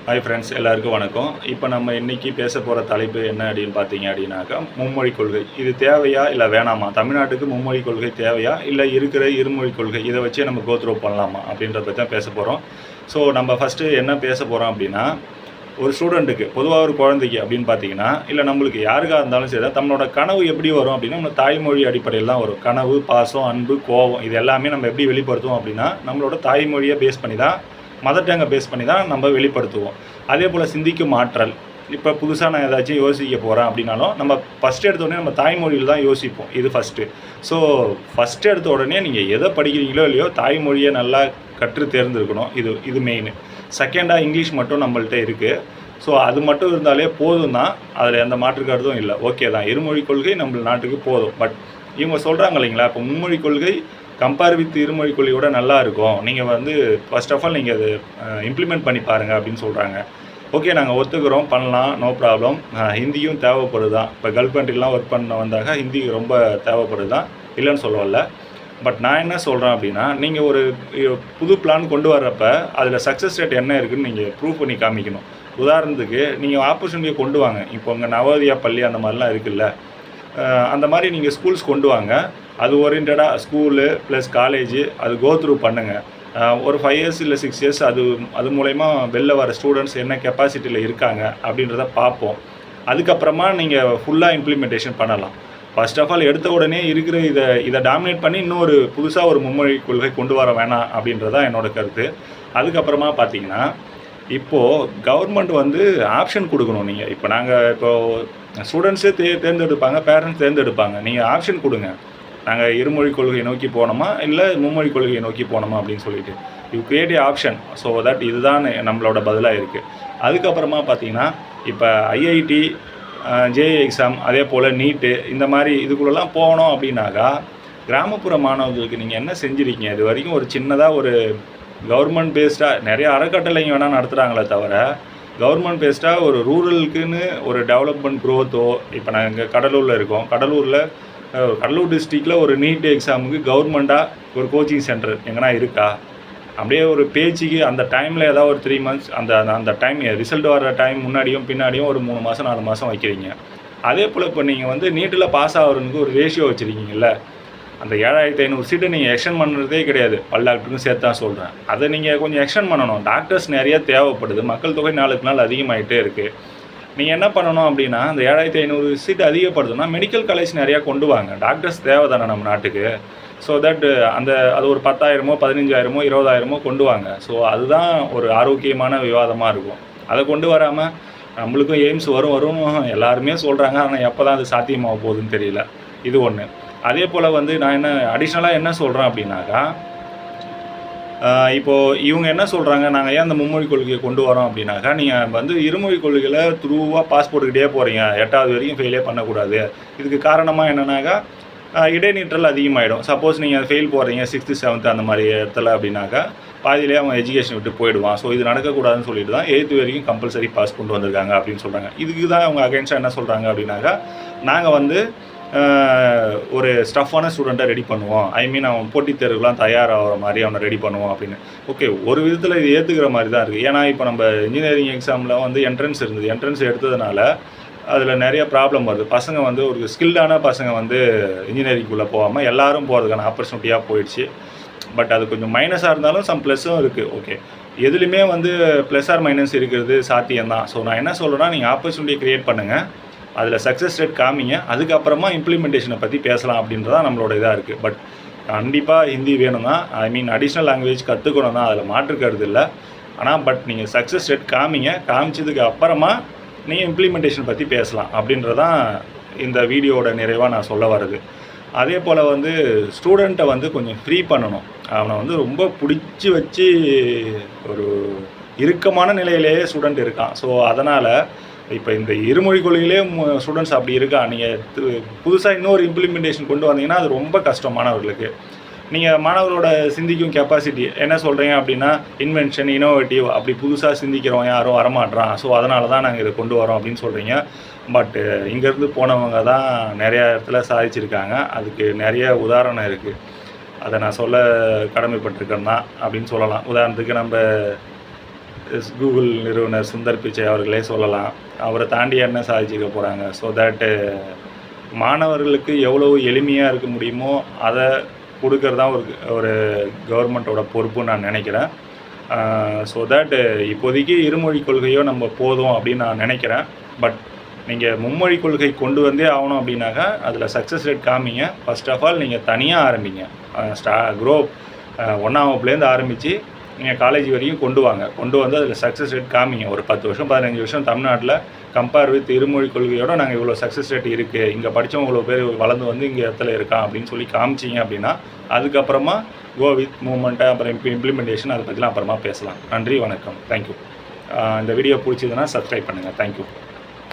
Hi friends, எல்லாருக்கும் வணக்கம். இப்போ நம்ம இன்றைக்கி பேச போகிற தலைப்பு என்ன அப்படின்னு பார்த்தீங்க அப்படின்னாக்கா, மும்மொழி கொள்கை. இது தேவையா இல்லை வேணாமா? தமிழ்நாட்டுக்கு மும்மொழி கொள்கை தேவையா இல்லை இருக்கிற இருமொழி கொள்கை இதை வச்சே நம்ம கோத்ரூ பண்ணலாமா அப்படின்றத பற்றி தான் பேச போகிறோம். ஸோ நம்ம ஃபஸ்ட்டு என்ன பேச போகிறோம் அப்படின்னா, ஒரு ஸ்டூடெண்ட்டுக்கு பொதுவாக ஒரு குழந்தைக்கு அப்படின்னு பார்த்தீங்கன்னா, இல்லை நம்மளுக்கு யாருக்காக இருந்தாலும் சரி, நம்மளோட கனவு எப்படி வரும் அப்படின்னா, நம்ம தாய்மொழி அடிப்படையில் தான் வரும். கனவு, பாசம், அன்பு, கோபம் இது எல்லாமே நம்ம எப்படி வெளிப்படுத்துவோம் அப்படின்னா, நம்மளோட தாய்மொழியை பேஸ் பண்ணி தான், மதர் டங்கை பேஸ் பண்ணி தான் நம்ம வெளிப்படுத்துவோம். அதே போல் சிந்திக்கும் ஆற்றல். இப்போ புதுசாக நான் ஏதாச்சும் யோசிக்க போகிறேன் அப்படின்னாலும், நம்ம ஃபஸ்ட்டு எடுத்த உடனே நம்ம தாய்மொழியில் தான் யோசிப்போம். இது ஃபஸ்ட்டு. ஸோ ஃபஸ்ட்டு எடுத்த உடனே நீங்கள் எதை படிக்கிறீங்களோ இல்லையோ தாய்மொழியை நல்லா கற்று தேர்ந்தெடுக்கணும். இது மெயின். செகண்டாக இங்கிலீஷ் மட்டும் நம்மள்கிட்ட இருக்குது. ஸோ அது மட்டும் இருந்தாலே போதும் தான். அதில் எந்த மாற்று கருத்தும் இல்லை. ஓகே தான், இருமொழி கொள்கை நம்ம நாட்டுக்கு போதும். பட் இவங்க சொல்கிறாங்க இல்லைங்களா, இப்போ மும்மொழி கொள்கை கம்பேர் வித் இருமொழி கொள்கையோட நல்லா இருக்கும், நீங்கள் வந்து ஃபர்ஸ்ட் ஆஃப் ஆல் நீங்கள் அது இம்ப்ளிமெண்ட் பண்ணி பாருங்கள் அப்படின்னு சொல்கிறாங்க. ஓகே, நாங்கள் ஒத்துக்கிறோம், பண்ணலாம், நோ ப்ராப்ளம். ஹிந்தியும் தேவைப்படுது தான். இப்போ கல்ஃப் கண்ட்ரிலாம் ஒர்க் பண்ண வந்தாங்க, ஹிந்தி ரொம்ப தேவைப்படுது தான், இல்லைன்னு சொல்லவில்லை. பட் நான் என்ன சொல்கிறேன் அப்படின்னா, நீங்கள் ஒரு புது பிளான் கொண்டு வர்றப்ப அதில் சக்ஸஸ் ரேட் என்ன இருக்குதுன்னு நீங்கள் ப்ரூவ் பண்ணி காமிக்கணும். உதாரணத்துக்கு நீங்கள் ஆப்பர்ச்சுனிட்டியை கொண்டு வாங்க. இப்போ உங்கள் நவோதயா பள்ளி அந்த மாதிரிலாம் இருக்குல்ல, அந்த மாதிரி நீங்கள் ஸ்கூல்ஸ் கொண்டு வாங்க. அது ஓரியன்டாக ஸ்கூலு ப்ளஸ் காலேஜு அது கோத்ரூ பண்ணுங்கள். ஒரு 5 இயர்ஸ் இல்லை 6 இயர்ஸ் அது மூலயமா வெளில வர ஸ்டூடெண்ட்ஸ் என்ன கெப்பாசிட்டியில் இருக்காங்க அப்படின்றத பார்ப்போம். அதுக்கப்புறமா நீங்கள் ஃபுல்லாக இம்ப்ளிமெண்டேஷன் பண்ணலாம். ஃபர்ஸ்ட் ஆஃப் ஆல் எடுத்த உடனே இருக்கிற இதை டாமினேட் பண்ணி இன்னொரு புதுசாக ஒரு மும்மொழி கொள்கை கொண்டு வர வேணாம் அப்படின்றதான் என்னோட கருத்து. அதுக்கப்புறமா பார்த்தீங்கன்னா, இப்போது கவர்மெண்ட் வந்து ஆப்ஷன் கொடுக்கணும். நீங்கள் இப்போது ஸ்டூடெண்ட்ஸே தேர்ந்தெடுப்பாங்க, பேரண்ட்ஸ் தேர்ந்தெடுப்பாங்க. நீங்கள் ஆப்ஷன் கொடுங்க. நாங்கள் இருமொழி கொள்கையை நோக்கி போனோமா இல்லை மும்மொழி கொள்கையை நோக்கி போனோமா அப்படின்னு சொல்லிட்டு you create A option. So that இதுதான் நம்மளோட பதிலாக இருக்குது. அதுக்கப்புறமா பார்த்தீங்கன்னா, இப்போ ஐஐடி, ஜேஇ எக்ஸாம், அதே போல் நீட்டு, இந்த மாதிரி இதுக்குள்ளெல்லாம் போகணும் அப்படின்னாக்கா, கிராமப்புற மாணவர்களுக்கு நீங்கள் என்ன செஞ்சுருக்கீங்க? இது வரைக்கும் ஒரு சின்னதாக ஒரு கவர்மெண்ட் பேஸ்டாக நிறைய அறக்கட்டளைங்க வேணால் நடத்துகிறாங்களே தவிர, கவர்மெண்ட் பேஸ்டாக ஒரு ரூரலுக்குன்னு ஒரு டெவலப்மெண்ட் க்ரோத்தோ. இப்போ நாங்கள் இங்கே கடலூரில் இருக்கோம். கடலூர் டிஸ்ட்ரிக்டில் ஒரு நீட் எக்ஸாமுக்கு கவர்மெண்ட்டாக ஒரு கோச்சிங் சென்டர் எங்கன்னா இருக்கா? அப்படியே ஒரு பேச்சுக்கு அந்த டைமில் ஏதாவது ஒரு 3 months அந்த டைம் ரிசல்ட் வர டைம் முன்னாடியும் பின்னாடியும் ஒரு 3 மாதம் 4 மாதம் வைக்கிறீங்க. அதே போல் இப்போ நீங்கள் வந்து நீட்டில் பாஸ் ஆகிறதுக்கு ஒரு ரேஷியோ வச்சுருக்கீங்கல்ல, அந்த 7500 சீட்டை நீங்கள் எக்ஸ்டெண்ட் பண்ணுறதே கிடையாது. டாக்டருக்கும் சேர்த்து தான் சொல்கிறேன். அதை நீங்கள் கொஞ்சம் எக்ஸ்டெண்ட் பண்ணணும். டாக்டர்ஸ் நிறையா தேவைப்படுது. மக்கள் தொகை நாளுக்கு நாள் அதிகமாகிட்டே இருக்குது. நீங்கள் என்ன பண்ணணும் அப்படின்னா, அந்த 7500 சீட் அதிகப்படுதுன்னா மெடிக்கல் காலேஜ் நிறையா கொண்டு வாங்க. டாக்டர்ஸ் தேவை தானே நம்ம நாட்டுக்கு. ஸோ தட் அது ஒரு 10,000மோ 15,000மோ 20,000மோ கொண்டு வாங்க. ஸோ அதுதான் ஒரு ஆரோக்கியமான விவாதமாக இருக்கும். அதை கொண்டு வராமல் நம்மளுக்கும் எய்ம்ஸ் வரும் எல்லாருமே சொல்கிறாங்க. ஆனால் எப்போ தான் அது சாத்தியமாக போகுதுன்னு தெரியல. இது ஒன்று. அதே போல் வந்து நான் அடிஷ்னலாக என்ன சொல்கிறேன் அப்படின்னாக்கா, இப்போது இவங்க என்ன சொல்கிறாங்க, நாங்கள் ஏன் அந்த மும்மொழி கொள்கையை கொண்டு வரோம் அப்படின்னாக்கா, நீங்கள் வந்து இருமொழி கொள்கைகளை த்ரூவாக பாஸ் போட்டுக்கிட்டே போகிறீங்க, 8வது வரைக்கும் ஃபெயிலே பண்ணக்கூடாது. இதுக்கு காரணமாக என்னன்னாக்கா, இடைநிற்றல் அதிகமாகிடும். சப்போஸ் நீங்கள் ஃபெயில் போடுறீங்க 6th 7th அந்த மாதிரி இடத்துல அப்படின்னாக்கா, பாதியிலே அவன் எஜுகேஷன் விட்டு போயிடுவான். ஸோ இது நடக்கக்கூடாதுன்னு சொல்லிட்டு தான் 8th வரைக்கும் கம்பல்சரி பாஸ் கொண்டு வந்திருக்காங்க அப்படின்னு சொல்கிறாங்க. இதுக்கு தான் அவங்க அகைன்ஸ்டாக என்ன சொல்கிறாங்க அப்படின்னாக்கா, நாங்கள் வந்து ஒரு ஸ்டஃப்பான ஸ்டூடெண்ட்டை ரெடி பண்ணுவோம். அவன் போட்டித் தேர்வுலாம் தயாராகிற மாதிரி அவனை ரெடி பண்ணுவோம் அப்படின்னு. ஓகே, ஒரு விதத்தில் இது ஏற்றுக்கிற மாதிரி தான் இருக்குது. ஏன்னா இப்போ நம்ம இன்ஜினியரிங் எக்ஸாமில் வந்து என்ட்ரன்ஸ் இருந்தது. என்ட்ரன்ஸ் எடுத்ததுனால அதில் நிறைய ப்ராப்ளம் வருது. பசங்க வந்து ஒரு ஸ்கில்டான பசங்க வந்து இன்ஜினியரிங்குள்ளே போகாமல் எல்லோரும் போகிறதுக்கான ஆப்பர்ச்சுனிட்டியாக போயிடுச்சு. பட் அது கொஞ்சம் மைனஸாக இருந்தாலும் சம் ப்ளஸ்ஸும் இருக்குது. ஓகே, எதுலேயுமே வந்து ப்ளஸ் ஆர் மைனஸ் இருக்கிறது சாத்தியம்தான். ஸோ நான் என்ன சொல்கிறேன்னா, நீங்கள் ஆப்பர்ச்சுனிட்டியை க்ரியேட் பண்ணுங்கள், அதில் சக்ஸஸ் ரேட் காமிங்க, அதுக்கப்புறமா இம்ப்ளிமெண்டேஷனை பற்றி பேசலாம் அப்படின்றதான் நம்மளோட இதாக இருக்குது. பட் கண்டிப்பாக ஹிந்தி வேணும் தான். அடிஷ்னல் லாங்குவேஜ் கற்றுக்கணும் தான், அதில் மாற்றுக்கிறது இல்லை. ஆனால் பட் நீங்கள் சக்ஸஸ் ரேட் காமிங்க, காமிச்சதுக்கு அப்புறமா நீங்கள் இம்ப்ளிமெண்டேஷன் பற்றி பேசலாம் அப்படின்றதான் இந்த வீடியோவோட நிறைவாக நான் சொல்ல வர்றது. அதே போல் வந்து ஸ்டூடெண்ட்டை வந்து கொஞ்சம் ஃப்ரீ பண்ணணும். அவனை வந்து ரொம்ப பிடிச்சி வச்சு ஒரு இறுக்கமான நிலையிலேயே ஸ்டூடெண்ட் இருக்கான். ஸோ அதனால் இப்போ இந்த இருமொழி கொள்கையிலே ஸ்டூடெண்ட்ஸ் அப்படி இருக்கா. நீங்கள் புதுசாக இன்னொரு இம்ப்ளிமெண்டேஷன் கொண்டு வந்தீங்கன்னா அது ரொம்ப கஷ்டம் மாணவர்களுக்கு. நீங்கள் மாணவரோட சிந்திக்கும் கெப்பாசிட்டி என்ன சொல்கிறீங்க அப்படின்னா, இன்வென்ஷன், இனோவேட்டிவ் அப்படி புதுசாக சிந்திக்கிறவன் யாரும் வரமாட்றான். ஸோ அதனால தான் நாங்கள் இதை கொண்டு வரோம் அப்படின்னு சொல்கிறீங்க. பட்டு இங்கேருந்து போனவங்க தான் நிறையா இடத்துல சாதிச்சிருக்காங்க. அதுக்கு நிறைய உதாரணம் இருக்குது. அதை நான் சொல்ல கடமைப்பட்டிருக்கேன் தான் அப்படின்னு சொல்லலாம். உதாரணத்துக்கு நம்ம கூகுள் நிறுவனர் சுந்தர் பிச்சை அவர்களே சொல்லலாம். அவரை தாண்டி என்ன சாதிச்சுக்க போகிறாங்க. ஸோ தட் மாணவர்களுக்கு எவ்வளோ எளிமையாக இருக்க முடியுமோ அதை கொடுக்கறது தான் ஒரு கவர்மெண்ட்டோட பொறுப்புன்னு நான் நினைக்கிறேன். ஸோ தட் இப்போதைக்கு இருமொழி கொள்கையோ நம்ம போதும் அப்படின்னு நான் நினைக்கிறேன். பட் நீங்கள் மும்மொழி கொள்கை கொண்டு வந்தே ஆகணும் அப்படின்னாக்கா அதில் சக்ஸஸ் ரேட் காமிங்க. ஃபர்ஸ்ட் ஆஃப் ஆல் நீங்கள் தனியாக ஆரம்பிங்க. க்ரோ 1ஆம் வகுப்புலேருந்து ஆரம்பித்து நீங்கள் காலேஜ் வரைக்கும் கொண்டு வந்து அதில் சக்ஸஸ் ரேட் காமிங்க. ஒரு 10 வருஷம் 15 வருஷம் தமிழ்நாட்டில் கம்பேர் வித் இருமொழி கொள்கையோடு நாங்கள் இவ்வளோ சக்ஸஸ் ரேட் இருக்குது, இங்கே படித்தவங்க இவ்வளோ பேர் வளர்ந்து வந்து இங்கே இடத்துல இருக்கான் அப்படின்னு சொல்லி காமிச்சிங்க அப்படின்னா அதுக்கப்புறமா கோ வித் மூவ்மெண்ட்டை அப்புறம் இம்ப்ளிமெண்டேஷன் அதை பற்றிலாம் அப்புறமா பேசலாம். நன்றி, வணக்கம், தேங்க்யூ. இந்த வீடியோ பிடிச்சதுன்னா சப்ஸ்கிரைப் பண்ணுங்கள். தேங்க்யூ.